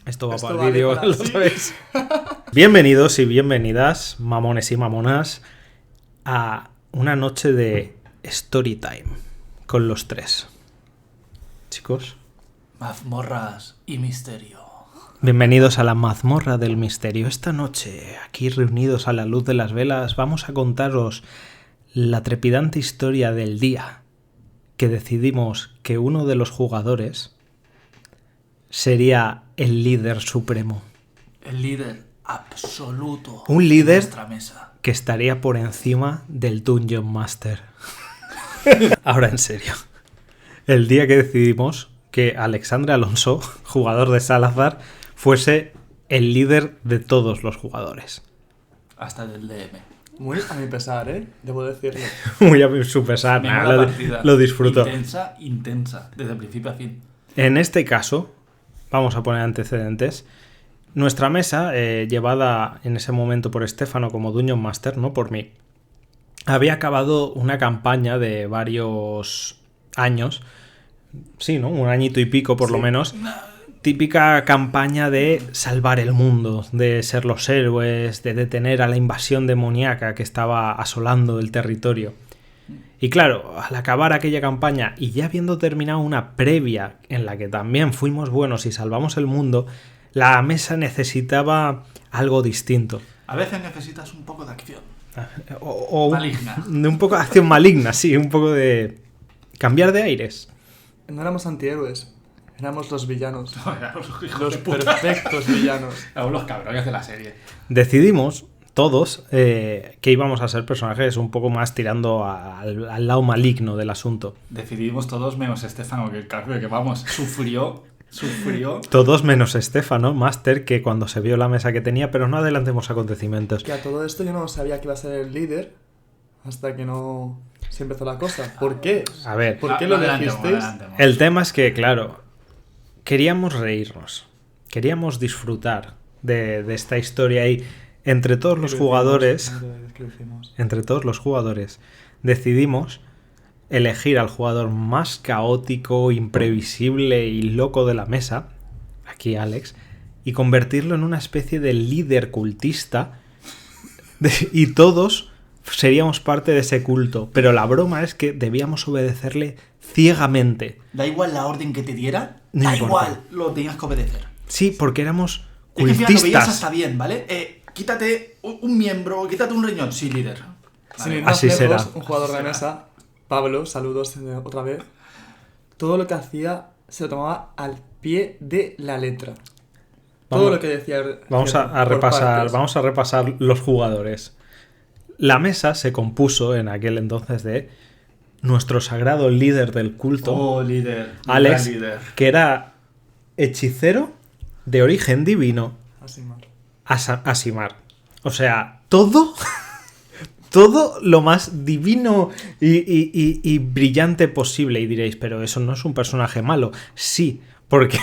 Esto va Esto para el vale vídeo, para- lo sí. sabéis. Bienvenidos y bienvenidas, mamones y mamonas, a una noche de Storytime con los tres. Chicos, Mazmorras y misterio. bienvenidos a la mazmorra del misterio. Esta noche, aquí reunidos a la luz de las velas, vamos a contaros la trepidante historia del día que decidimos que uno de los jugadores sería el líder supremo. El líder absoluto. Un líder de nuestra mesa. que estaría por encima del Dungeon Master. Ahora en serio. El día que decidimos que Alexandre Alonso, jugador de Salazar, fuese el líder de todos los jugadores. Hasta del DM. Muy a mi pesar, debo decirlo. Muy a su pesar, Menuda nada, partida. lo disfruto. Intensa, desde principio a fin. En este caso, vamos a poner antecedentes. Nuestra mesa, llevada en ese momento por Estefano como Dungeon Master, no por mí, había acabado una campaña de varios años. Sí, ¿no? Un añito y pico por lo menos. Típica campaña de salvar el mundo, de ser los héroes, de detener a la invasión demoníaca que estaba asolando el territorio. Y claro, al acabar aquella campaña y ya habiendo terminado una previa en la que también fuimos buenos y salvamos el mundo, la mesa necesitaba algo distinto. A veces necesitas un poco de acción. O Maligna. un poco de acción maligna, sí, un poco de cambiar de aires. No éramos antihéroes, éramos los villanos. Los hijos Los de puta. perfectos villanos. Los cabrones de la serie. Decidimos todos que íbamos a ser personajes un poco más tirando al lado maligno del asunto. Decidimos todos menos Estefano, que vamos, sufrió. Todos menos Estefano, Master, que cuando se vio la mesa que tenía, pero no adelantemos acontecimientos. Que a todo esto yo no sabía que iba a ser el líder hasta que no se empezó la cosa. ¿Por qué? A ver, ¿Por qué lo Adelantemos, elegisteis? adelantemos. el tema es que, claro, queríamos reírnos, queríamos disfrutar de esta historia y entre todos los jugadores, decidimos elegir al jugador más caótico, imprevisible y loco de la mesa, aquí Alex, y convertirlo en una especie de líder cultista y todos seríamos parte de ese culto. Pero la broma es que debíamos obedecerle ciegamente. Da igual la orden que te diera, No da importa. igual, lo tenías que obedecer. Sí, porque éramos Es que fíjate, lo veías cultistas. hasta bien, ¿vale? Quítate un miembro, quítate un riñón. Sí, líder. Sin Vale. ir más Así lejos, será. un jugador Así de será. mesa, Pablo, saludos otra vez. Todo lo que hacía se lo tomaba al pie de la letra. Todo Vamos- lo que decía. Vamos a por repasar, partes. vamos a repasar los jugadores. La mesa se compuso en aquel entonces de nuestro sagrado líder del culto, Oh, líder. Alex, Gran líder. que era hechicero de origen divino, Así más. Asimar. O sea, todo lo más divino y brillante posible. Y diréis, pero eso no es un personaje malo. Sí, porque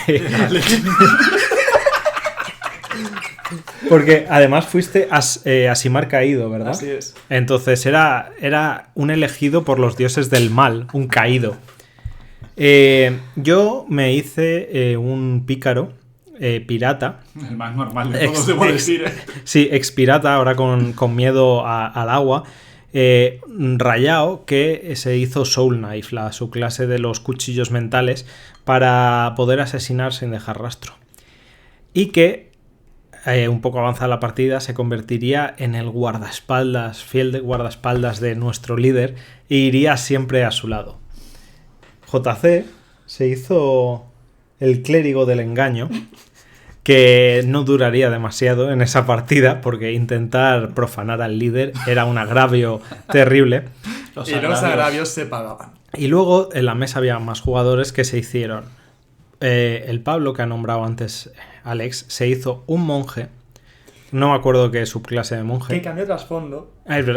porque además fuiste Asimar caído, ¿verdad? Así es. Entonces era un elegido por los dioses del mal, un caído. Yo me hice un pícaro pirata. El más normal de todos, debo decir. Sí, ex pirata, ahora con miedo al agua. Rayao, que se hizo Soul Knife, la subclase de los cuchillos mentales, para poder asesinar sin dejar rastro. Y que, un poco avanzada la partida, se convertiría en el guardaespaldas, fiel de guardaespaldas de nuestro líder, e iría siempre a su lado. JC se hizo el clérigo del engaño, que no duraría demasiado en esa partida, porque intentar profanar al líder era un agravio terrible. Los Y los agravios se pagaban. Y luego en la mesa había más jugadores que se hicieron. El Pablo, que ha nombrado antes Alex, se hizo un monje. No me acuerdo qué subclase de monje. Que cambió trasfondo.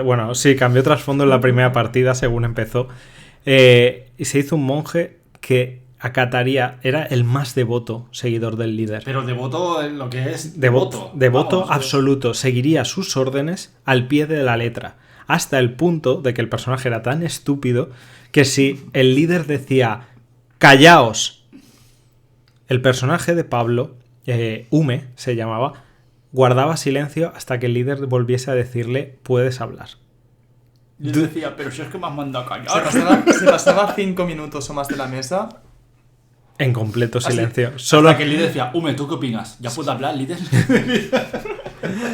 Bueno, sí, cambió trasfondo en la primera partida según empezó. Y se hizo un monje que acataría, era el más devoto seguidor del líder. Pero devoto en lo que es Devoto Vamos, absoluto. Seguiría sus órdenes al pie de la letra. Hasta el punto de que el personaje era tan estúpido que si el líder decía ¡callaos!, el personaje de Pablo Ume se llamaba, guardaba silencio hasta que el líder volviese a decirle puedes hablar. Yo decía, pero si es que me has mandado a Se callar. pasaba 5 minutos o más de la mesa. En completo Así. silencio. Solo, Hasta que el líder decía, Ume, ¿tú qué opinas? ¿Ya puedo hablar, líder?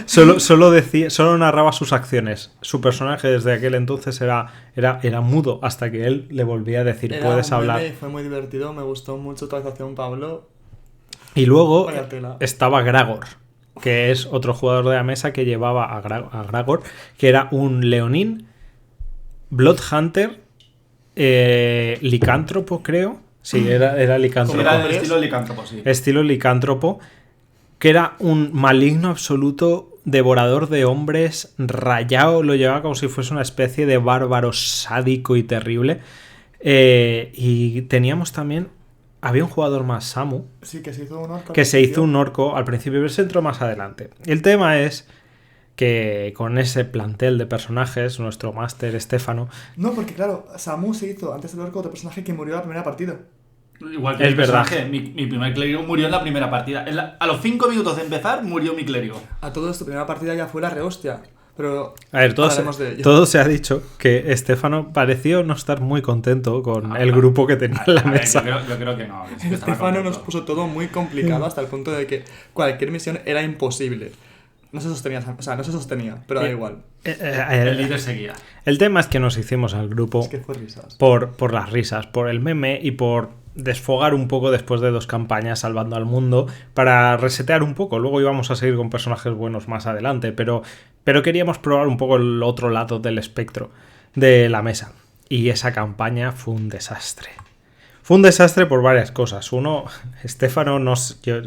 solo narraba sus acciones. Su personaje desde aquel entonces era mudo hasta que él le volvía a decir Era puedes un hablar. meme y fue muy divertido, me gustó mucho tu actuación, Pablo. Y luego Vaya tela. estaba Gragor, que es otro jugador de la mesa que llevaba a Gragor, que era un leonín, Bloodhunter, licántropo, creo. Sí, era licántropo. Era del estilo licántropo, sí. Estilo licántropo, que era un maligno absoluto, devorador de hombres, rayado, lo llevaba como si fuese una especie de bárbaro sádico y terrible. Y teníamos también, había un jugador más, Samu, Sí, que se hizo un orco. que se hizo un orco al principio, pero se entró más adelante. El tema es que con ese plantel de personajes, nuestro máster Estefano, No, porque claro, Samu se hizo antes del orco otro personaje que murió en la primera partida. Igual que Es mi verdad. personaje, mi primer clérigo murió en la primera partida. A los 5 minutos de empezar, murió mi clérigo. A todo esto, primera partida ya fue la rehostia. Pero a ver, hablaremos de ello. todo se ha dicho que Estefano pareció no estar muy contento con el grupo que tenía en la A ver, mesa. yo creo que no. que sí que estaba Estefano nos contento. puso todo muy complicado hasta el punto de que cualquier misión era imposible. No se sostenía, pero da igual. El líder seguía. El tema es que nos hicimos al grupo Es que fue risas. por las risas, por el meme y por desfogar un poco después de 2 campañas salvando al mundo para resetear un poco. Luego íbamos a seguir con personajes buenos más adelante, pero queríamos probar un poco el otro lado del espectro de la mesa. Y esa campaña fue un desastre. Fue un desastre por varias cosas. Uno, Estefano,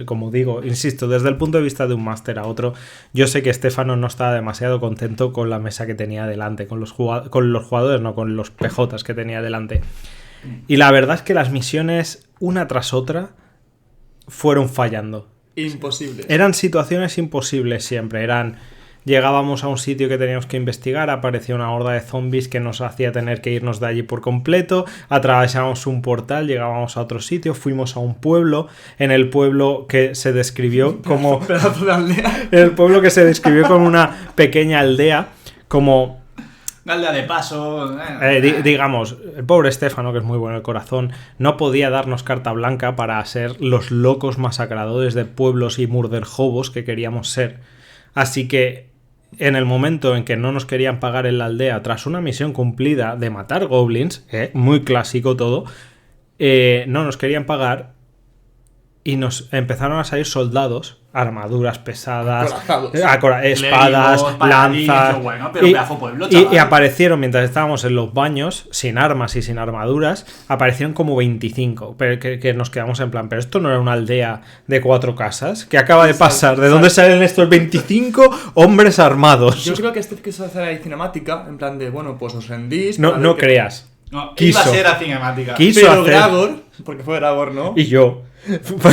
como digo, insisto, desde el punto de vista de un máster a otro, yo sé que Estefano no estaba demasiado contento con la mesa que tenía delante, con los jugadores, no, con los PJs que tenía delante. Y la verdad es que las misiones, una tras otra, fueron fallando. Imposible. Eran situaciones imposibles siempre. Llegábamos a un sitio que teníamos que investigar, aparecía una horda de zombies que nos hacía tener que irnos de allí por completo, atravesábamos un portal, llegábamos a otro sitio, fuimos a un pueblo, en el pueblo que se describió como... Pedazo de aldea. En el pueblo que se describió como una pequeña aldea, como... Aldea de paso. digamos, el pobre Estefano, que es muy bueno el corazón, no podía darnos carta blanca para ser los locos masacradores de pueblos y murderhobos que queríamos ser. Así que en el momento en que no nos querían pagar en la aldea tras una misión cumplida de matar goblins, muy clásico todo, no nos querían pagar y nos empezaron a salir soldados, armaduras pesadas, espadas, lanzas. Bueno, pero pedazo pueblo, chaval. Y aparecieron mientras estábamos en los baños, sin armas y sin armaduras, aparecieron como 25. Pero que nos quedamos en plan, pero esto no era una aldea de 4 casas. ¿Qué acaba de pasar? ¿De dónde salen estos 25 hombres armados? Yo creo que este quiso hacer ahí cinemática, en plan de, bueno, pues os rendís. No, para no ver que- creas. No, quiso. iba a ser a cinemática. Quiso Pero hacer- Gragor, porque fue Gragor, ¿no? Y yo.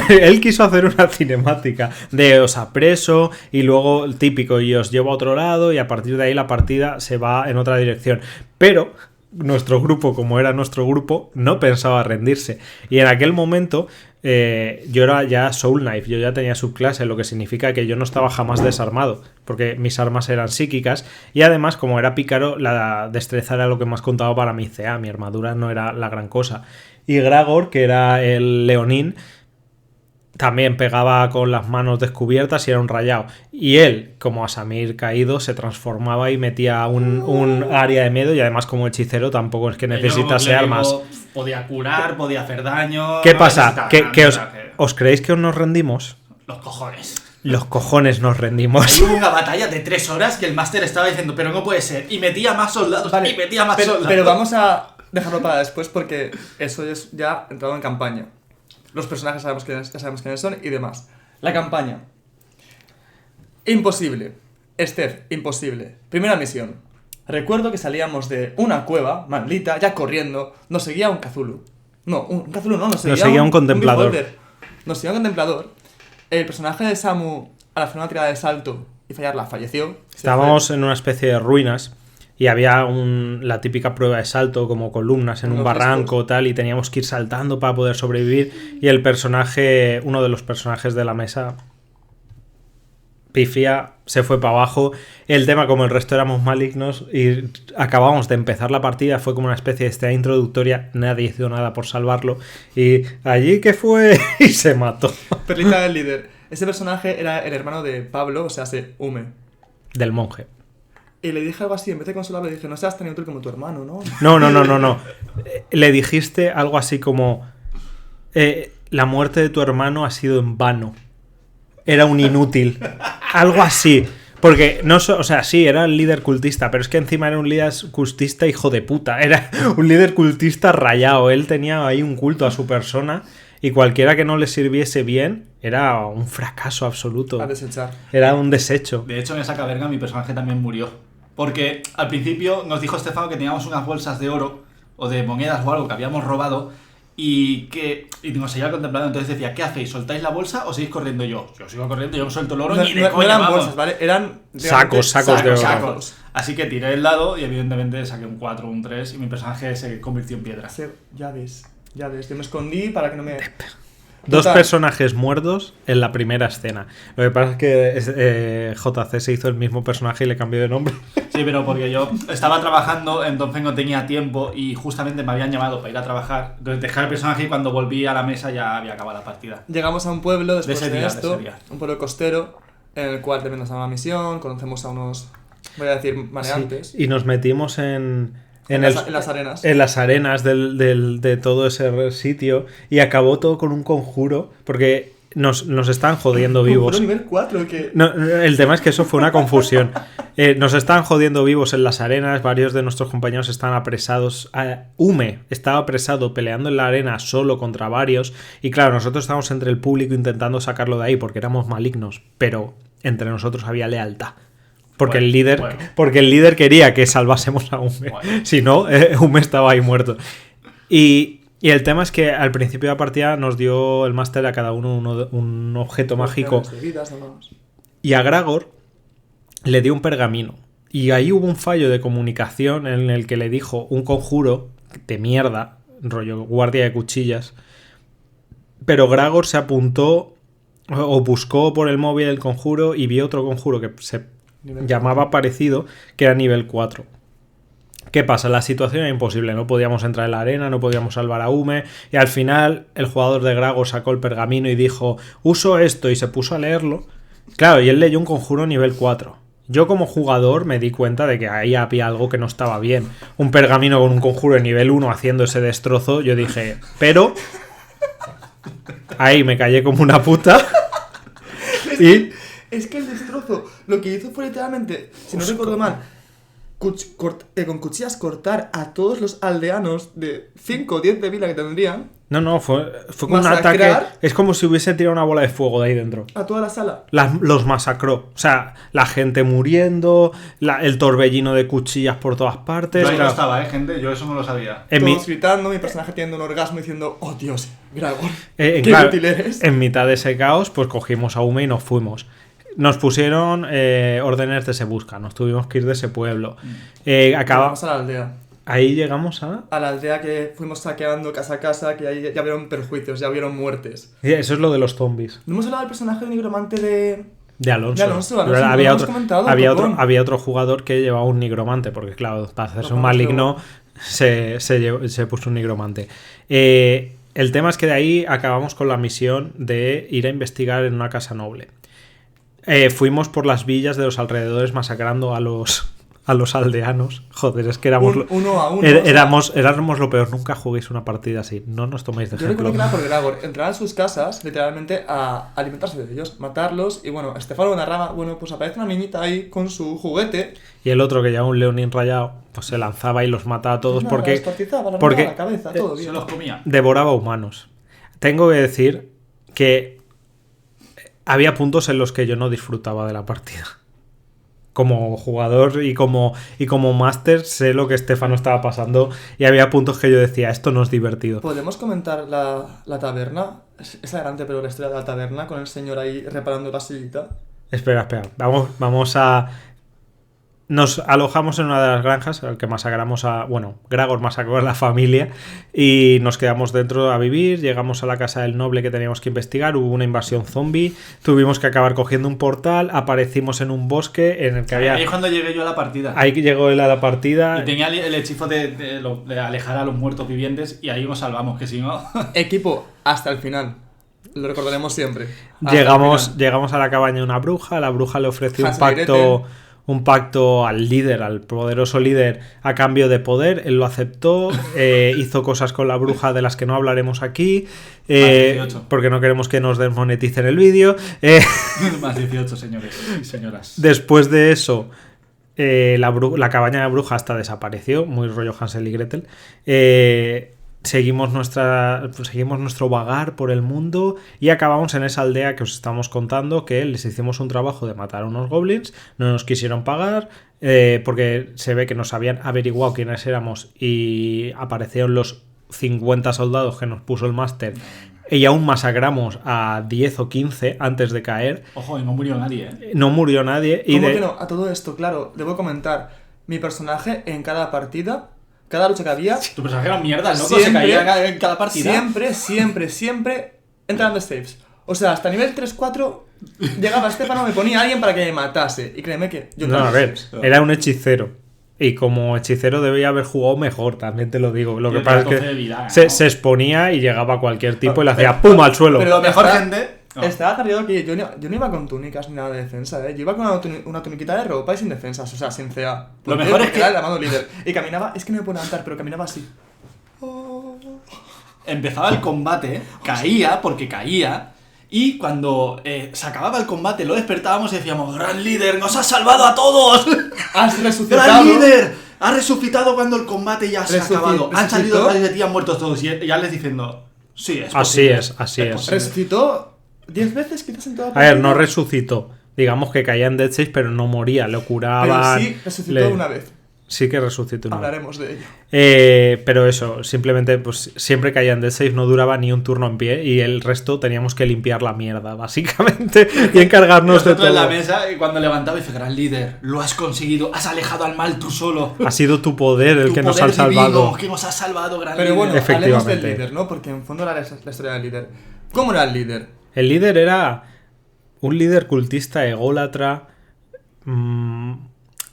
Él quiso hacer una cinemática de os apreso y luego el típico y os llevo a otro lado y a partir de ahí la partida se va en otra dirección. Pero nuestro grupo, como era nuestro grupo, no pensaba rendirse. Y en aquel momento yo era ya Soul Knife, yo ya tenía subclase, lo que significa que yo no estaba jamás desarmado, porque mis armas eran psíquicas y además, como era pícaro, la destreza era lo que más contaba para mi CA, mi armadura no era la gran cosa. Y Gragor, que era el leonín, también pegaba con las manos descubiertas y era un rayado. Y él, como Asamir caído, se transformaba y metía un área de miedo. Y además, como hechicero, tampoco es que necesitase armas. Podía curar, podía hacer daño. ¿Qué no pasa? necesitaba nada, ¿Os creéis que nos rendimos? Los cojones. Los cojones nos rendimos. Hubo una batalla de 3 horas que el máster estaba diciendo, pero no puede ser. Y metía más soldados. Vale, y metía más pero, soldados. pero vamos a dejarlo para después porque eso es ya entrado en campaña. Los personajes ya sabemos quiénes son y demás. La campaña. Imposible. Esther, imposible. Primera misión. Recuerdo que salíamos de una cueva, maldita, ya corriendo. Nos seguía un Cthulhu. No, un Cthulhu no, nos seguía un contemplador. beholder. Nos seguía un contemplador. El personaje de Samu, al hacer una tirada de salto y fallarla, falleció. Estábamos en una especie de ruinas y había la típica prueba de salto, como columnas en un Los barranco riscos. tal, y teníamos que ir saltando para poder sobrevivir. Y el personaje, uno de los personajes de la mesa, pifia, se fue para abajo. El tema, como el resto éramos malignos y acabamos de empezar la partida, fue como una especie de escena introductoria, nadie hizo nada por salvarlo, y allí que fue y se mató. Perlita del líder. Ese personaje era el hermano de Pablo, o sea, Ume. Del monje. Y le dije algo así, en vez de consolarlo, le dije, no seas tan inútil como tu hermano, ¿no? No. Le dijiste algo así como: la muerte de tu hermano ha sido en vano. Era un inútil. Algo así. Porque o sea, sí, era el líder cultista, pero es que encima era un líder cultista hijo de puta. Era un líder cultista rayado. Él tenía ahí un culto a su persona y cualquiera que no le sirviese bien era un fracaso absoluto. A desechar. Era un desecho. De hecho, en esa caverna mi personaje también murió. Porque al principio nos dijo Estefano que teníamos unas bolsas de oro o de monedas o algo que habíamos robado y nos seguía contemplando. Entonces decía, ¿qué hacéis? ¿Soltáis la bolsa o seguís corriendo? Yo sigo corriendo, yo me suelto el oro No, ni de no coña, eran vamos. bolsas, ¿vale? Eran Sacos de oro. sacos. Así que tiré el dado y evidentemente saqué un 4, un 3 y mi personaje se convirtió en piedra. Ya ves. Yo me escondí para que no me... Dos Total. personajes muertos en la primera escena. Lo que pasa es que JC se hizo el mismo personaje y le cambió de nombre. Sí, pero porque yo estaba trabajando, entonces no tenía tiempo y justamente me habían llamado para ir a trabajar. Entonces dejé el personaje y cuando volví a la mesa ya había acabado la partida. Llegamos a un pueblo después De ese de día, esto, de ese día. un pueblo costero, en el cual también nos dan una misión, conocemos a unos, voy a decir, mareantes, Sí, y nos metimos en las arenas. en las arenas de todo ese sitio y acabó todo con un conjuro porque nos están jodiendo vivos. Conjuro nivel 4, que... No, el tema es que eso fue una confusión. Nos están jodiendo vivos en las arenas, varios de nuestros compañeros están apresados. Ume estaba apresado peleando en la arena solo contra varios y claro, nosotros estábamos entre el público intentando sacarlo de ahí porque éramos malignos, pero entre nosotros había lealtad. Porque el líder quería que salvásemos a Ume. Bueno. Si no, Ume estaba ahí muerto. Y el tema es que al principio de la partida nos dio el máster a cada uno un objeto mágico. De vidas, no más. Y a Gragor le dio un pergamino. Y ahí hubo un fallo de comunicación en el que le dijo un conjuro de mierda, rollo guardia de cuchillas. Pero Gragor se apuntó o buscó por el móvil el conjuro y vio otro conjuro que se llamaba parecido, que era nivel 4. ¿Qué pasa? La situación era imposible, no podíamos entrar en la arena, no podíamos salvar a Ume y al final el jugador de Gragor sacó el pergamino y dijo, uso esto, y se puso a leerlo. Claro, y él leyó un conjuro nivel 4. Yo como jugador me di cuenta de que ahí había algo que no estaba bien. Un pergamino con un conjuro de nivel 1 haciendo ese destrozo, yo dije, pero... Ahí me callé como una puta. Y... Es que el destrozo lo que hizo fue literalmente, si no recuerdo mal, con cuchillas cortar a todos los aldeanos de 5 o 10 de vida que tendrían. No, fue como un Masacrar. ataque. Es como si hubiese tirado una bola de fuego de ahí dentro. A toda la sala. Los masacró. O sea, la gente muriendo, el torbellino de cuchillas por todas partes. Yo ahí no Claro, estaba, gente, yo eso no lo sabía. Todos gritando, mi personaje teniendo un orgasmo diciendo, oh Dios, Gragor, qué claro, útil eres. en mitad de ese caos, pues cogimos a Ume y nos fuimos. Nos pusieron órdenes de se busca. Nos tuvimos que ir de ese pueblo. Vamos a la aldea. Ahí llegamos a... A la aldea que fuimos saqueando casa a casa, que ahí ya vieron perjuicios, ya vieron muertes. Eso es lo de los zombies. No hemos hablado del personaje de nigromante de... De Alonso. Alonso, Pero no había, lo hemos otro, comentado, había, perdón. otro, había otro jugador que llevaba un nigromante, porque claro, para hacerse Lo un conozco. maligno se puso un nigromante. El tema es que de ahí acabamos con la misión de ir a investigar en una casa noble. Fuimos por las villas de los alrededores masacrando a los aldeanos. Joder, es que éramos Uno a uno. éramos lo peor. Nunca juguéis una partida así. No nos toméis de Yo ejemplo. recuerdo que era por Gragor. Entrar a sus casas, literalmente, a alimentarse de ellos, matarlos. Y bueno, Estefano narraba, bueno, pues aparece una niñita ahí con su juguete. Y el otro que llevaba un leonín rayado, pues se lanzaba y los mataba a todos Nada, porque descuartizaba la porque- nada, la cabeza, todo bien. Se los comía. devoraba humanos. Tengo que decir que había puntos en los que yo no disfrutaba de la partida. Como jugador y como máster sé lo que Estefano estaba pasando y había puntos que yo decía, esto no es divertido. ¿Podemos comentar la taberna? Es adelante, pero la historia de la taberna con el señor ahí reparando la sillita. Espera. Vamos a... nos alojamos en una de las granjas, al que masacramos a... Bueno, Gragor masacró a la familia y nos quedamos dentro a vivir. Llegamos a la casa del noble que teníamos que investigar. Hubo una invasión zombie. Tuvimos que acabar cogiendo un portal. Aparecimos en un bosque en el que había... Ahí es cuando llegué yo a la partida. Ahí llegó él a la partida. Y tenía el hechizo de alejar a los muertos vivientes y ahí nos salvamos, que si no... Equipo, hasta el final. Lo recordaremos siempre. Hasta Llegamos a la cabaña de una bruja. La bruja le ofreció Hansel y un pacto al líder, al poderoso líder, a cambio de poder. Él lo aceptó, hizo cosas con la bruja de las que no hablaremos aquí, porque no queremos que nos desmoneticen el vídeo. Más 18, señores y señoras. Después de eso, la cabaña de bruja hasta desapareció, muy rollo Hansel y Gretel. Seguimos nuestro vagar por el mundo y acabamos en esa aldea que os estamos contando, que les hicimos un trabajo de matar a unos goblins, no nos quisieron pagar porque se ve que nos habían averiguado quiénes éramos y aparecieron los 50 soldados que nos puso el máster y aún masacramos a 10 o 15 antes de caer. Ojo, y no murió nadie, No murió nadie. ¿Cómo que no? A todo esto, claro, debo comentar. Mi personaje en cada partida... Cada lucha que había... Tu personaje era mierda, el loco se caía en cada partida. Siempre entrando saves. O sea, hasta nivel 3-4 llegaba Estefano, me ponía a alguien para que me matase. Y créeme que yo no, a ver, era un hechicero. Y como hechicero debía haber jugado mejor, también te lo digo. Lo que pasa es que vida, ¿no? se exponía y llegaba a cualquier tipo y le hacía ¡pum! Al suelo. Pero lo mejor mejor gente... No. Estaba tardío que yo no iba con túnicas ni nada de defensa, Yo iba con una tuniquita de ropa y sin defensas, o sea, sin CA. Lo mejor es que era el amado líder. Y caminaba, es que no me puedo levantar, pero caminaba así. Empezaba el combate, caía porque caía, y cuando se acababa el combate lo despertábamos y decíamos: ¡Gran líder, nos has salvado a todos! ¡Has resucitado! ¡Gran líder! ¡Ha resucitado cuando el combate ya se ha acabado! Han salido ¿Resucitó? varios de ti, han muertos todos. Y ya les diciendo: Sí, es Así posible. es. posible". Resucitó 10 veces quizás en toda la A ver, partida. no resucitó. Digamos que caía en Dead 6, pero no moría, lo curaban. Pero sí resucitó una vez. Sí que resucitó una vez. Hablaremos de ello. Pero eso, simplemente, pues siempre caía en Dead 6, no duraba ni un turno en pie y el resto teníamos que limpiar la mierda, básicamente, y encargarnos de Nosotros en la todo. mesa, y cuando levantaba, dice: Gran líder, lo has conseguido, has alejado al mal tú solo. Ha sido tu poder el Tu que nos poder ha salvado. divino, que nos ha salvado, gran Pero líder. bueno, hablemos Efectivamente. del líder, ¿no? Porque en fondo era la historia del líder. ¿Cómo era el líder? El líder era un líder cultista ególatra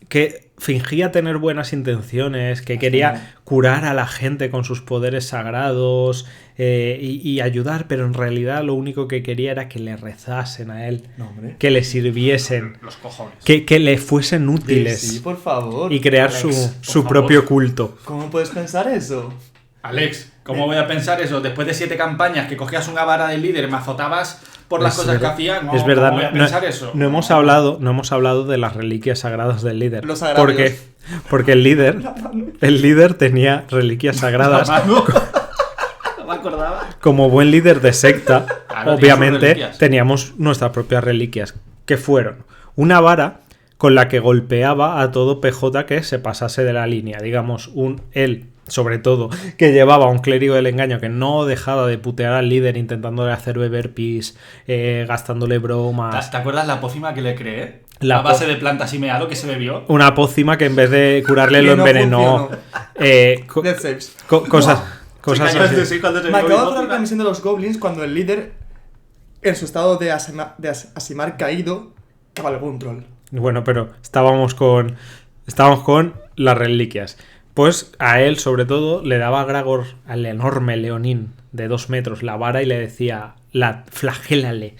que fingía tener buenas intenciones, que quería curar a la gente con sus poderes sagrados y ayudar, pero en realidad lo único que quería era que le rezasen a él, No, hombre. que le sirviesen, Los cojones. que le fuesen útiles Sí, por favor. y crear Alex, su por propio favor. culto. ¿Cómo puedes pensar eso? Alex, ¿cómo voy a pensar eso? Después de 7 campañas que cogías una vara del líder y me azotabas por las Es cosas verdad, que hacía, no, es verdad, ¿cómo voy a pensar eso? no hemos hablado de las reliquias sagradas del líder. Los agravios. Porque el líder tenía reliquias sagradas. No me acordaba. Como buen líder de secta, Claro, tenía sus obviamente reliquias. teníamos nuestras propias reliquias, que fueron una vara con la que golpeaba a todo PJ que se pasase de la línea. Digamos, él, sobre todo, que llevaba un clérigo del engaño que no dejaba de putear al líder intentándole hacer beber pis, gastándole bromas. ¿Te acuerdas la pócima que le creé? La A base de plantas y meado que se bebió. Una pócima que en vez de curarle lo Que no envenenó. Death saves. Cosas Se cayó así. este sí cuando se Me bebió acabo de mi acordar de la pócima. misión de los goblins cuando el líder, en su estado de asimar caído, cabalgó un troll. Bueno, pero estábamos con las reliquias. Pues a él, sobre todo, le daba a Gragor, al enorme leonín de 2 metros, la vara y le decía: flagélale.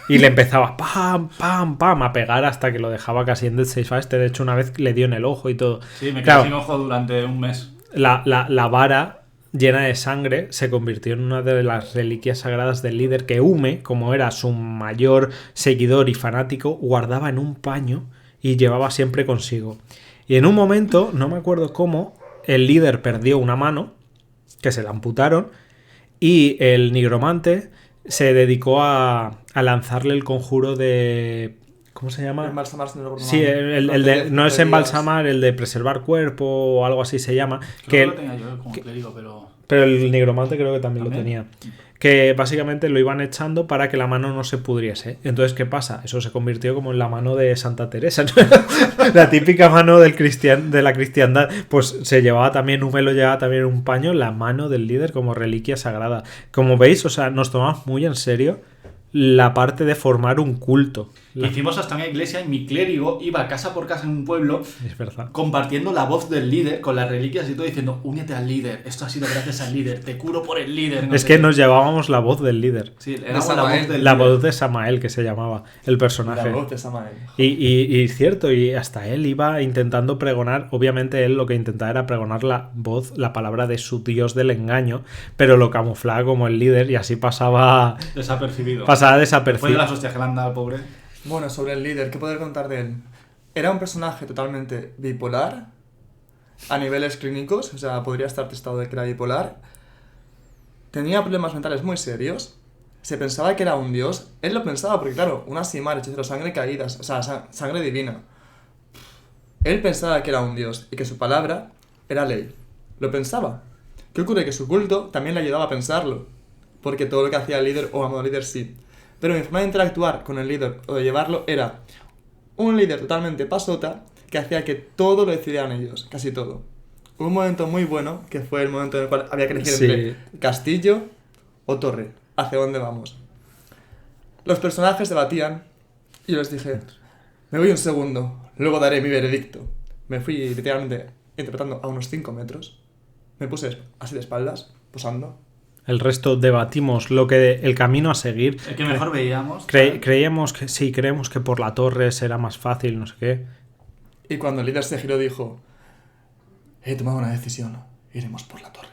Y le empezaba pam, pam, pam a pegar hasta que lo dejaba casi en Dead Safe a este. De hecho, una vez le dio en el ojo y todo. Sí, me quedé Claro, sin ojo durante un mes. la vara llena de sangre se convirtió en una de las reliquias sagradas del líder que Ume, como era su mayor seguidor y fanático, guardaba en un paño y llevaba siempre consigo. Y en un momento, no me acuerdo cómo, el líder perdió una mano, que se la amputaron, y el nigromante se dedicó a lanzarle el conjuro de... ¿Cómo se llama? Embalsamar, no recuerdo Sí, nada. no es embalsamar, el de preservar cuerpo o algo así se llama. Creo que Que lo tenía yo como clérigo, pero... Pero el nigromante creo que también lo ¿También? tenía. Que básicamente lo iban echando para que la mano no se pudriese. Entonces, ¿qué pasa? Eso se convirtió como en la mano de Santa Teresa, ¿no? La típica mano de la cristiandad. Pues se llevaba también, Númelo llevaba también un paño, la mano del líder como reliquia sagrada. Como veis, o sea, nos tomamos muy en serio la parte de formar un culto. Hicimos hasta una iglesia y mi clérigo iba casa por casa en un pueblo Es verdad. compartiendo la voz del líder con las reliquias y todo diciendo, únete al líder, esto ha sido gracias al líder, te curo por el líder. No Es sé que qué. nos llevábamos la voz del líder. Sí, era la Samael. voz del La líder. voz de Samael, que se llamaba el personaje. La voz de Samael. Y cierto, y hasta él iba intentando pregonar, obviamente él lo que intentaba era pregonar la voz, la palabra de su dios del engaño, pero lo camuflaba como el líder y así pasaba Desapercibido. pasaba Fue de desapercibido. las hostias que le han dado al pobre. Bueno, sobre el líder, ¿qué poder contar de él? Era un personaje totalmente bipolar a niveles clínicos, o sea, podría estar testado de que era bipolar. Tenía problemas mentales muy serios. Se pensaba que era un dios. Él lo pensaba porque, claro, una simar, hechicero, sangre caídas, o sea, sangre divina. Él pensaba que era un dios y que su palabra era ley. Lo pensaba. ¿Qué ocurre? Que su culto también le ayudaba a pensarlo. Porque todo lo que hacía el líder o amo líder sí. Pero mi forma de interactuar con el líder o de llevarlo era un líder totalmente pasota que hacía que todo lo decidieran ellos, casi todo. Hubo un momento muy bueno que fue el momento en el cual había que elegir Sí. entre castillo o torre. ¿Hacia dónde vamos? Los personajes debatían y yo les dije, me voy un segundo, luego daré mi veredicto. Me fui literalmente interpretando a unos 5 metros. Me puse así de espaldas, posando. El resto debatimos el camino a seguir. El que mejor veíamos. Creíamos que por la torre será más fácil, no sé qué. Y cuando el líder se giró dijo, he tomado una decisión, iremos por la torre.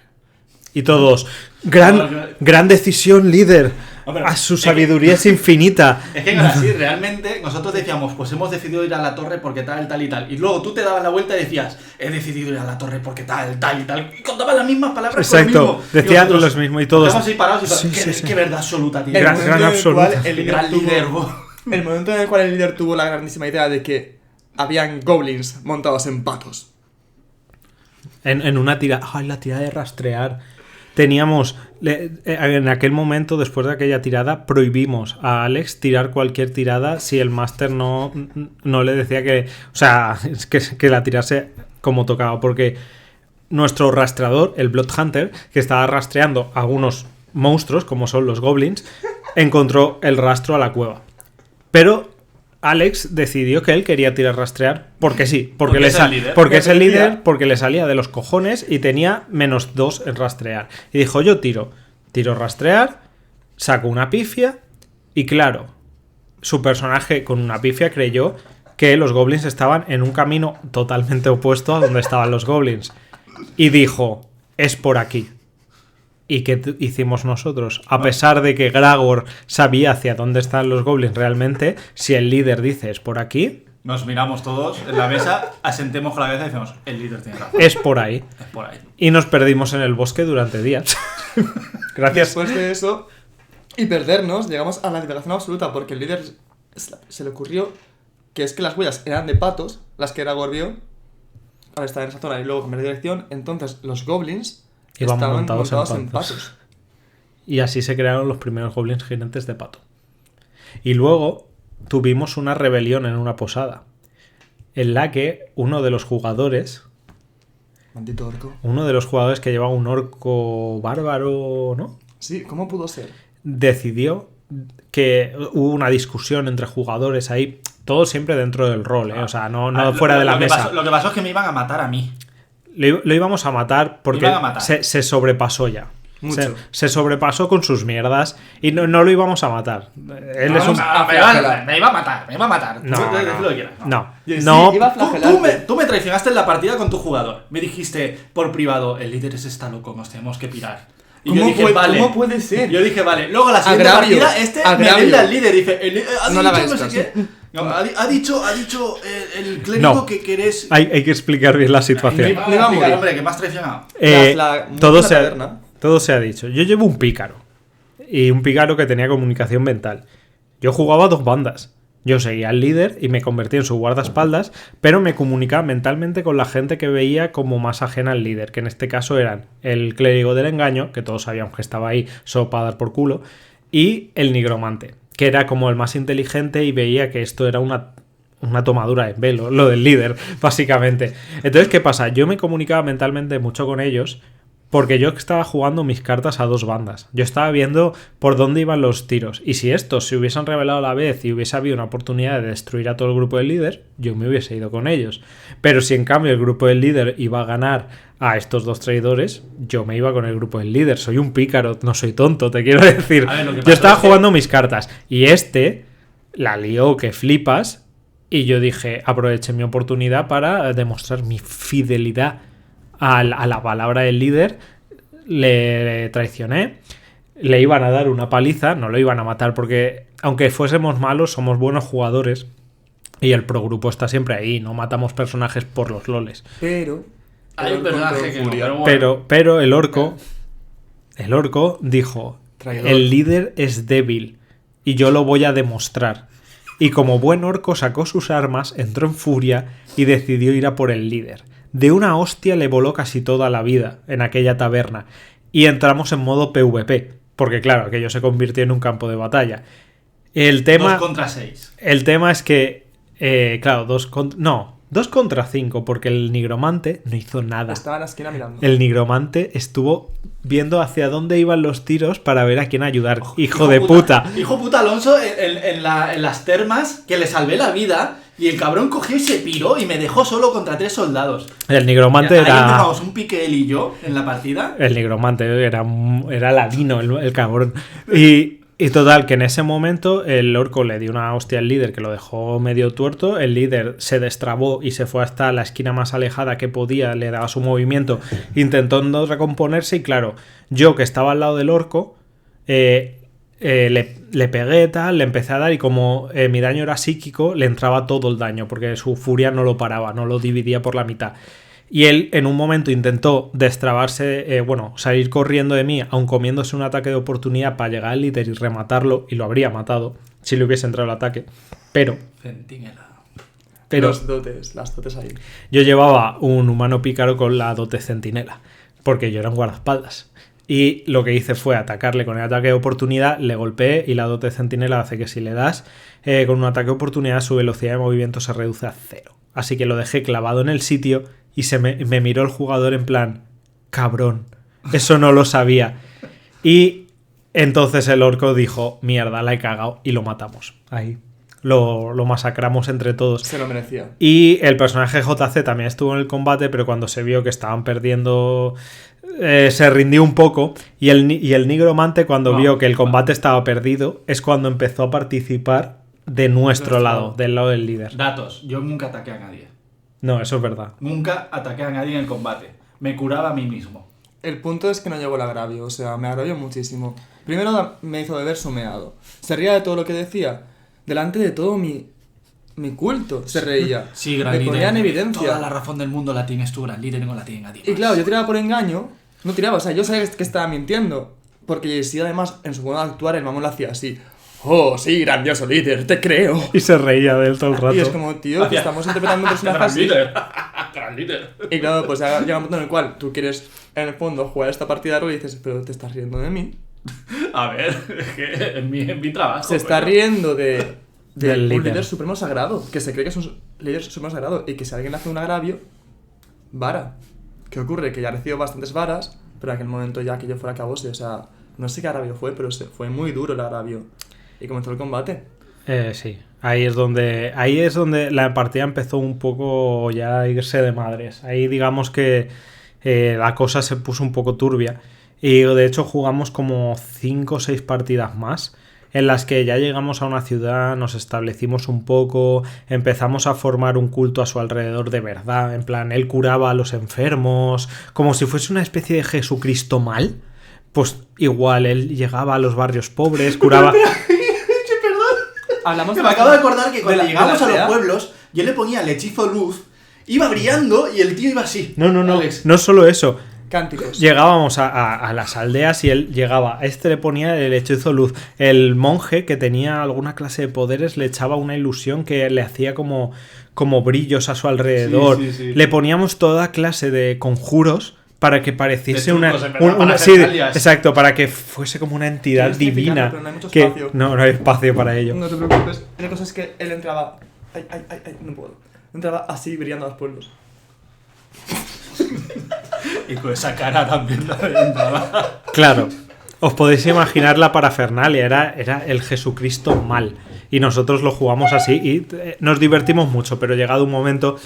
Y todos, gran decisión, líder. Hombre, A su es que- sabiduría es infinita. Es que así, realmente, nosotros decíamos, pues hemos decidido ir a la torre porque tal, tal y tal. Y luego tú te dabas la vuelta y decías, he decidido ir a la torre porque tal, tal y tal. Y contabas las mismas palabras. con lo Exacto, mismo. decían nosotros los mismos y todos. Estamos ahí parados y Sí, qué, sí, sí. qué verdad absoluta, tío. El Gran- momento en el absoluta. cual el líder Gran tuvo- líder, bo. El momento en el cual el líder tuvo la grandísima idea de que habían goblins montados en patos. En una tirada. ¡Ay, la tirada de rastrear! Teníamos. En aquel momento, después de aquella tirada, prohibimos a Alex tirar cualquier tirada si el máster no le decía que. O sea, que la tirase como tocaba. Porque nuestro rastreador, el Bloodhunter, que estaba rastreando a algunos monstruos, como son los goblins, encontró el rastro a la cueva. Pero Alex decidió que él quería tirar rastrear porque sí, Porque es el líder. porque es el Porque líder, decía- porque le salía de los cojones y tenía -2 en rastrear. Y dijo, yo tiro rastrear, saco una pifia y claro, su personaje con una pifia creyó que los goblins estaban en un camino totalmente opuesto a donde estaban los goblins. Y dijo, es por aquí. ¿Y qué hicimos nosotros? A pesar de que Gragor sabía hacia dónde están los goblins realmente, si el líder dice es por aquí, Nos miramos todos en la mesa, asentemos con la cabeza y decimos, el líder tiene razón. es por ahí. Es por ahí. Y nos perdimos en el bosque durante días. Gracias. Después de eso, y perdernos, llegamos a la divagación absoluta porque el líder se le ocurrió que es que las huellas eran de patos, las que era Gorbio, al estar en esa zona y luego cambiar de dirección, entonces los goblins Iban estaban montados montados, en en patos. patos. Y así se crearon los primeros goblins gigantes de pato. Y luego tuvimos una rebelión en una posada, en la que uno de los jugadores Maldito orco. que llevaba un orco bárbaro, ¿no? Sí, ¿cómo pudo ser? Decidió que hubo una discusión entre jugadores ahí, todo siempre dentro del rol, ¿eh? O sea, no fuera de la lo que mesa. pasó- lo que pasó es que me iban a matar a mí. Lo íbamos a matar porque Iban a matar. se sobrepasó ya. Mucho. Se sobrepasó con sus mierdas y no lo íbamos a matar. Él es un... Me iba a matar. No, Tú decid lo que quieras. no. Y No. sí, iba a flagelarte. Tú me traicionaste en la partida con tu jugador. Me dijiste por privado, el líder ese está loco, nos tenemos que pirar. Y yo ¿Cómo dije, puede- vale. cómo puede ser? Yo dije, vale. Luego la siguiente Agravio. partida, me Agravio. vende al líder. Dice, ha No le dicho hagas no sé caso. qué. No, ha dicho el clérigo No. que querés. Hay que explicar bien la situación. Me iba a morir. Hombre, que me has traicionado. Todo, la taberna. todo se ha dicho. Yo llevo un pícaro. Y un pícaro que tenía comunicación mental. Yo jugaba a 2 bandas. Yo seguía al líder y me convertí en su guardaespaldas, pero me comunicaba mentalmente con la gente que veía como más ajena al líder, que en este caso eran el clérigo del engaño, que todos sabíamos que estaba ahí solo para dar por culo, y el nigromante, que era como el más inteligente y veía que esto era una tomadura de pelo, lo del líder, básicamente. Entonces, ¿qué pasa? Yo me comunicaba mentalmente mucho con ellos porque yo estaba jugando mis cartas a dos bandas. Yo estaba viendo por dónde iban los tiros. Y si estos se hubiesen revelado a la vez y hubiese habido una oportunidad de destruir a todo el grupo del líder, yo me hubiese ido con ellos. Pero si en cambio el grupo del líder iba a ganar a estos dos traidores, yo me iba con el grupo del líder. Soy un pícaro, no soy tonto, te quiero decir. A ver, lo que Yo pasó estaba es que- jugando mis cartas. Y este la lió que flipas. Y yo dije, aproveché mi oportunidad para demostrar mi fidelidad a la palabra del líder. Le traicioné. Le iban a dar una paliza, no lo iban a matar porque, aunque fuésemos malos, somos buenos jugadores. Y el progrupo está siempre ahí, no matamos personajes por los loles. Pero... Hay un personaje que no, Furia. pero bueno. Pero el orco dijo, Traidor. el líder es débil y yo lo voy a demostrar. Y como buen orco sacó sus armas, entró en furia y decidió ir a por el líder. De una hostia le voló casi toda la vida en aquella taberna. Y entramos en modo PvP, porque claro, aquello se convirtió en un campo de batalla. El tema... 2 contra 6. El tema es que, claro, 2 contra 5, porque el nigromante no hizo nada. Estaba en la esquina mirando. El nigromante estuvo viendo hacia dónde iban los tiros para ver a quién ayudar. Hijo de puta. Hijo puta Alonso en las termas, que le salvé la vida, y el cabrón cogió y se piró y me dejó solo contra 3 soldados. El nigromante Ahí era... empezamos un pique él y yo en la partida. El nigromante era ladino, el cabrón. Y total, que en ese momento el orco le dio una hostia al líder que lo dejó medio tuerto. El líder se destrabó y se fue hasta la esquina más alejada que podía, le daba su movimiento, intentando recomponerse. Y claro, yo que estaba al lado del orco, le pegué tal, le empecé a dar y como mi daño era psíquico, le entraba todo el daño porque su furia no lo paraba, no lo dividía por la mitad. Y él en un momento intentó destrabarse, salir corriendo de mí, aun comiéndose un ataque de oportunidad para llegar al líder y rematarlo, y lo habría matado si le hubiese entrado el ataque. Pero Centinela. Las dotes ahí. yo llevaba un humano pícaro con la dote centinela, porque yo era un guardaespaldas. Y lo que hice fue atacarle con el ataque de oportunidad, le golpeé y la dote centinela hace que si le das con un ataque de oportunidad su velocidad de movimiento se reduce a 0. Así que lo dejé clavado en el sitio y me miró el jugador en plan, cabrón, eso no lo sabía. Y entonces el orco dijo, mierda, la he cagado, y lo matamos. Ahí. Lo masacramos entre todos. Se lo merecía. Y el personaje JC también estuvo en el combate, pero cuando se vio que estaban perdiendo, se rindió un poco. Y el nigromante, cuando vio que el combate estaba perdido, es cuando empezó a participar de nuestro lado, del lado del líder. Datos. Yo nunca ataqué a nadie. No, eso es verdad. Nunca ataqué a nadie en el combate. Me curaba a mí mismo. El punto es que no llegó el agravio, o sea, me agravió muchísimo. Primero me hizo beber su meado. Se reía de todo lo que decía. Delante de todo mi culto se reía. Sí, gran me líder. ponía en evidencia. Toda la razón del mundo la tienes tú, gran líder, no la tienen a ti. Y claro, yo tiraba por engaño. No tiraba, o sea, yo sabía que estaba mintiendo. Porque si además en su modo de actuar el mamón lo hacía así. Oh, sí, grandioso líder, te creo. Y se reía de él todo el rato. Y es como, tío, que estamos interpretando un personaje Gran así. líder. Gran líder. Y claro, pues ya llega un punto en el cual tú quieres, en el fondo, jugar esta partida de rol y dices, pero te estás riendo de mí. A ver, es que en mi trabajo. Se está pero- riendo de Del un líder. líder supremo sagrado, que se cree que es un líder supremo sagrado y que si alguien le hace un agravio, vara. ¿Qué ocurre? Que ya recibió bastantes varas, pero en aquel momento ya que yo fuera acabose, o sea, no sé qué agravio fue, pero fue muy duro el agravio. Y comenzó el combate. Sí, ahí es donde la partida empezó un poco ya a irse de madres. Ahí digamos que la cosa se puso un poco turbia. Y de hecho jugamos como 5 o 6 partidas más, en las que ya llegamos a una ciudad, nos establecimos un poco, empezamos a formar un culto a su alrededor de verdad. En plan, él curaba a los enfermos, como si fuese una especie de Jesucristo mal. Pues igual, él llegaba a los barrios pobres, curaba... Hablamos Me acabo de acordar que cuando de la llegamos a los aldea. pueblos, yo le ponía el hechizo luz, iba brillando y el tío iba así. No, Alex. no solo eso. Cánticos. Llegábamos a las aldeas y él llegaba. A este le ponía el hechizo luz. El monje que tenía alguna clase de poderes le echaba una ilusión que le hacía como brillos a su alrededor. Sí. Le poníamos toda clase de conjuros para que pareciese De una... trucos, en verdad, para hacer alias. Exacto, para que fuese como una entidad Tienes que divina. explicarlo, pero no hay mucho Que espacio. no hay espacio para ello. No te preocupes. La cosa es que él entraba... Ay, no puedo. Entraba así, brillando a los pueblos. Y con esa cara también la entraba. Claro, os podéis imaginar la parafernalia, era el Jesucristo mal. Y nosotros lo jugamos así y nos divertimos mucho, pero llegado un momento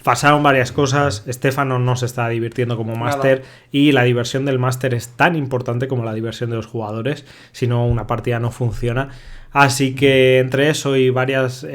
pasaron varias cosas. Estefano no se está divirtiendo como máster y la diversión del máster es tan importante como la diversión de los jugadores, si no una partida no funciona. Así que entre eso y varios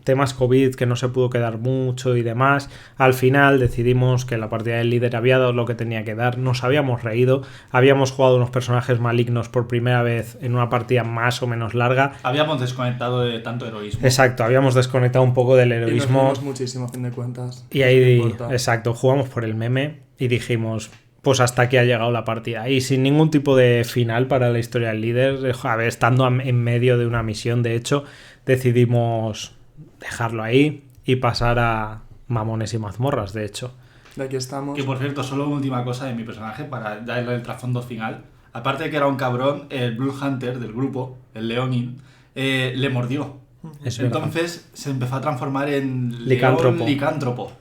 temas COVID que no se pudo quedar mucho y demás, al final decidimos que la partida del líder había dado lo que tenía que dar. Nos habíamos reído, habíamos jugado unos personajes malignos por primera vez en una partida más o menos larga. Habíamos desconectado de tanto heroísmo. Exacto, habíamos desconectado un poco del Y nos heroísmo. reímos muchísimo, a fin de cuentas. Y ahí, No importa. exacto, jugamos por el meme y dijimos, pues hasta aquí ha llegado la partida. Y sin ningún tipo de final para la historia del líder, a ver, estando en medio de una misión, de hecho, decidimos dejarlo ahí y pasar a Mamones y Mazmorras, de hecho. De aquí estamos. Que por cierto, solo una última cosa de mi personaje para darle el trasfondo final. Aparte de que era un cabrón, el Blue Hunter del grupo, el Leonin, le mordió. Es verdad. Entonces se empezó a transformar en Licántropo. licántropo.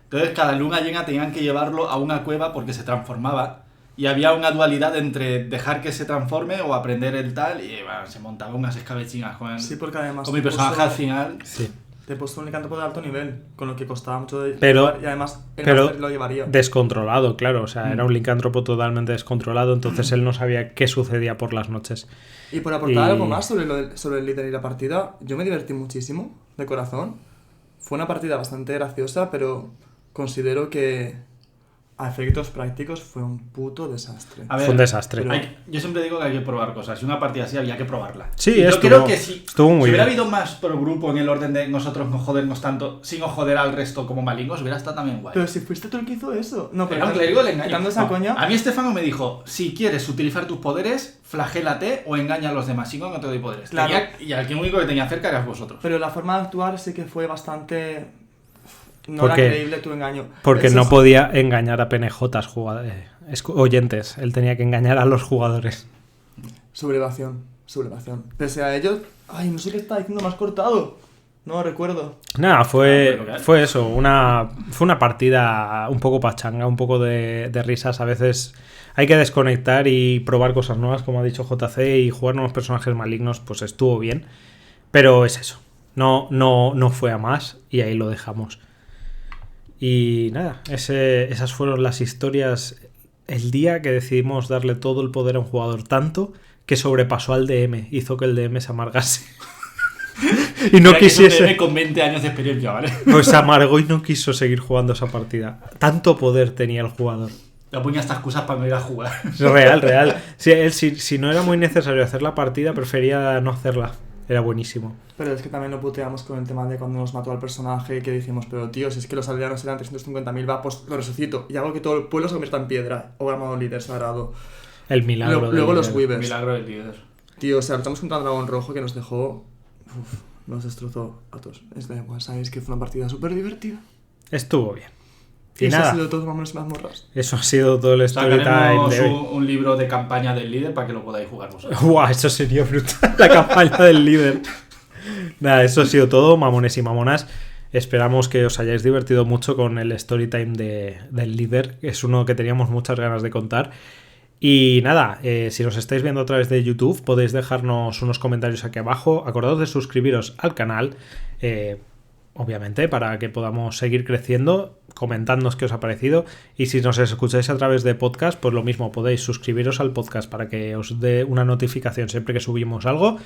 Entonces cada luna llena tenían que llevarlo a una cueva porque se transformaba. Y había una dualidad entre dejar que se transforme o aprender el tal. Y bueno, se montaba unas escabechinas con, Sí, porque además con mi te personaje puso- al final. Sí. Te he puesto un licántropo de alto nivel, con lo que costaba mucho de Pero- llevar, y además el pero máster lo llevaría. Descontrolado, claro. O sea, era un licántropo totalmente descontrolado, entonces él no sabía qué sucedía por las noches. Y por aportar Y- algo más sobre el líder y la partida, yo me divertí muchísimo, de corazón. Fue una partida bastante graciosa, pero considero que a efectos prácticos fue un puto desastre. A ver, Fue un desastre. pero- yo siempre digo que hay que probar cosas. Si una partida así había que probarla. Sí, Y yo estuvo- creo que si estuvo muy hubiera bien. habido más por grupo en el orden de nosotros no jodernos tanto, sin joder al resto como malignos, hubiera estado también guay. Pero si fuiste tú el que hizo eso. No, pero Era un clérigo, le engañó. quitando esa No, coña, A mí Estefano me dijo, si quieres utilizar tus poderes, flagélate o engaña a los demás. Si no, no te doy poderes. Claro. Y al que único que tenía cerca eras vosotros. pero la forma de actuar sí que fue bastante... No ¿Por era qué? creíble tu engaño. Porque Eso no es- podía engañar a PNJs, oyentes. Él tenía que engañar a los jugadores. Sublevación. Pese a ello... Ay, no sé qué está diciendo, me has cortado. No recuerdo. Nada, fue Ah, eso, fue una partida un poco pachanga, un poco de risas. A veces hay que desconectar y probar cosas nuevas, como ha dicho JC, y jugar nuevos personajes malignos, pues estuvo bien. Pero es eso, no fue a más y ahí lo dejamos. Y nada, esas fueron las historias el día que decidimos darle todo el poder a un jugador, tanto que sobrepasó al DM, hizo que el DM se amargase. Y no Mira que es un quisiese... bebé con 20 años de experiencia, ¿vale? Pues se amargó y no quiso seguir jugando esa partida. Tanto poder tenía el jugador. Le ponía estas excusas para no ir a jugar. Real. Sí, él, si no era muy necesario hacer la partida, prefería no hacerla. Era buenísimo. Pero es que también lo puteamos con el tema de cuando nos mató al personaje, que dijimos, pero tío, si es que los aldeanos eran 350.000, va, pues lo resucito y hago que todo el pueblo se convierta en piedra. O llamado líder sagrado. El milagro. Luego del los líder. Weavers. Milagro del líder. Tío, o sea, luchamos contra un dragón rojo que nos dejó... nos destrozó a todos. Es da igual, sabéis que fue una partida súper divertida. Estuvo bien. Y eso nada, ha sido todo, Mamones y Mazmorras. eso ha sido todo el story time Sacaremos de hoy. un libro de campaña del líder para que lo podáis jugar vosotros. Guau, eso sería brutal. La campaña del líder. Nada, eso ha sido todo, mamones y mamonas. Esperamos que os hayáis divertido mucho con el story time del líder. Es uno que teníamos muchas ganas de contar. Y nada, si nos estáis viendo a través de YouTube, podéis dejarnos unos comentarios aquí abajo. Acordaos de suscribiros al canal, obviamente, para que podamos seguir creciendo. Comentadnos qué os ha parecido. Y si nos escucháis a través de podcast, pues lo mismo, podéis suscribiros al podcast para que os dé una notificación siempre que subimos algo.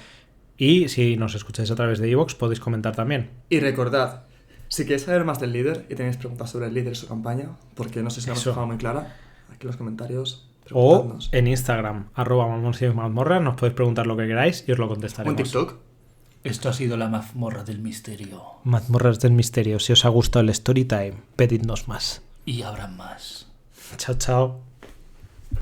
Y si nos escucháis a través de iVoox, podéis comentar también. Y recordad, si queréis saber más del líder y tenéis preguntas sobre el líder y su campaña, porque no sé si la hemos Eso. dejado muy clara, aquí en los comentarios, O preguntadnos. en Instagram, @mamones_y_mazmorras, nos podéis preguntar lo que queráis y os lo O en contestaremos. TikTok. Esto ha sido la mazmorra del misterio. Mazmorras del misterio. Si os ha gustado el story time, pedidnos más. Y habrá más. Chao, chao.